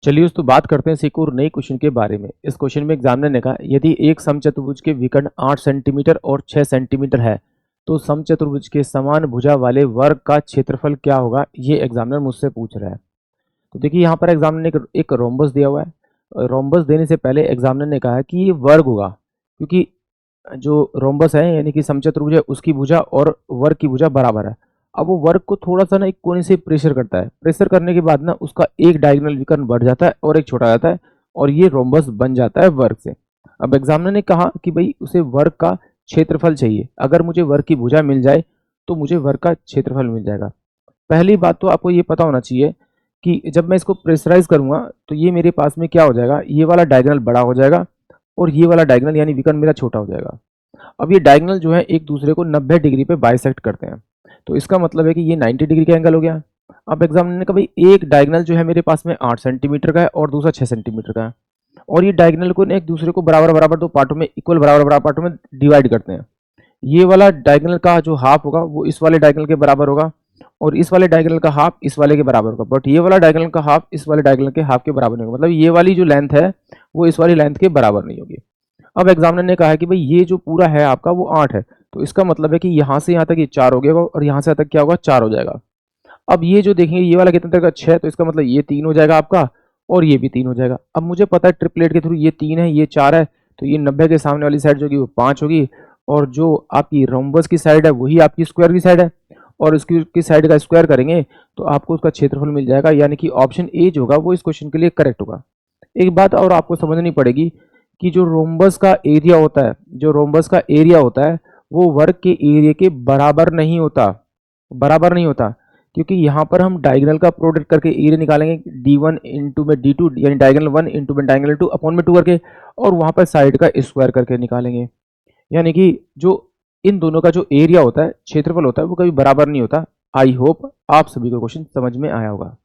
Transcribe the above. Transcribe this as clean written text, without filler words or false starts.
चलिए दोस्तों बात करते हैं एक और नए क्वेश्चन के बारे में। इस क्वेश्चन में एग्जामिनर ने कहा यदि एक समचतुर्भुज के विकर्ण 8 सेंटीमीटर और 6 सेंटीमीटर है तो समचतुर्भुज के समान भुजा वाले वर्ग का क्षेत्रफल क्या होगा, ये एग्जामिनर मुझसे पूछ रहा है। तो देखिए यहाँ पर एग्जामिनर ने एक रोम्बस दिया हुआ है। रोम्बस देने से पहले एग्जामिनर ने कहा है कि ये वर्ग होगा, क्योंकि जो रोम्बस है यानी कि समचतुर्भुज है उसकी भुजा और वर्ग की भुजा बराबर है। अब वो वर्ग को थोड़ा सा ना एक कोने से प्रेशर करता है। प्रेशर करने के बाद ना उसका एक डायगोनल विकर्ण बढ़ जाता है और एक छोटा जाता है और ये रोम्बस बन जाता है वर्ग से। अब एग्जामिनर ने कहा कि भाई उसे वर्ग का क्षेत्रफल चाहिए। अगर मुझे वर्ग की भुजा मिल जाए तो मुझे वर्ग का क्षेत्रफल मिल जाएगा। पहली बात तो आपको ये पता होना चाहिए कि जब मैं इसको प्रेशराइज करूंगा तो ये मेरे पास में क्या हो जाएगा, ये वाला डायगोनल बड़ा हो जाएगा और ये वाला डायगोनल यानी विकर्ण मेरा छोटा हो जाएगा। अब ये डायगोनल जो है एक दूसरे को 90 डिग्री पे बाइसेक्ट करते हैं, तो इसका मतलब है कि ये 90 डिग्री का एंगल हो गया। अब एग्जामिनर ने कहा भाई एक डायगोनल जो है मेरे पास में 8 सेंटीमीटर का है और दूसरा 6 सेंटीमीटर का है, और ये डायगोनल को एक दूसरे को बराबर बराबर दो पार्टों में, इक्वल बराबर बराबर पार्टों में डिवाइड करते हैं। ये वाला डायगोनल का जो हाफ होगा वो इस वाले डायगोनल के बराबर होगा और इस वाले डायगोनल का हाफ इस वाले के बराबर होगा, बट ये वाला डायगोनल का हाफ इस वाले डायगोनल के हाफ के बराबर नहीं होगा। मतलब ये वाली जो लेंथ है वो इस वाली लेंथ के बराबर नहीं होगी। अब एग्जामिनर ने कहा है कि भाई ये जो पूरा है आपका वो 8 है, तो इसका मतलब है कि यहाँ से यहाँ तक ये 4 हो गया और यहाँ से यहाँ तक क्या होगा, 4 हो जाएगा। अब ये जो देखेंगे ये वाला कितना तक का 6, तो इसका मतलब ये 3 हो जाएगा आपका और ये भी 3 हो जाएगा। अब मुझे पता है ट्रिपलेट के थ्रू ये 3 है ये 4 है, तो ये 90 के सामने वाली साइड जो होगी वो 5 होगी और जो आपकी रोम्बस की साइड है वही आपकी स्क्वायर की साइड है और इसकी साइड का स्क्वायर करेंगे तो आपको उसका क्षेत्रफल मिल जाएगा, यानी कि ऑप्शन ए जो होगा वो इस क्वेश्चन के लिए करेक्ट होगा। एक बात और आपको समझनी पड़ेगी कि जो रोम्बस का एरिया होता है, जो रोम्बस का एरिया होता है वो वर्ग के एरिया के बराबर नहीं होता, बराबर नहीं होता, क्योंकि यहाँ पर हम डायगोनल का प्रोडक्ट करके एरिया निकालेंगे d1 इंटू में d2 यानी डायगोनल 1 इंटू में डायगोनल 2 अपॉन में 2 करके, और वहाँ पर साइड का स्क्वायर करके निकालेंगे। यानी कि जो इन दोनों का जो एरिया होता है, क्षेत्रफल होता है, वो कभी बराबर नहीं होता। आई होप आप सभी को क्वेश्चन समझ में आया होगा।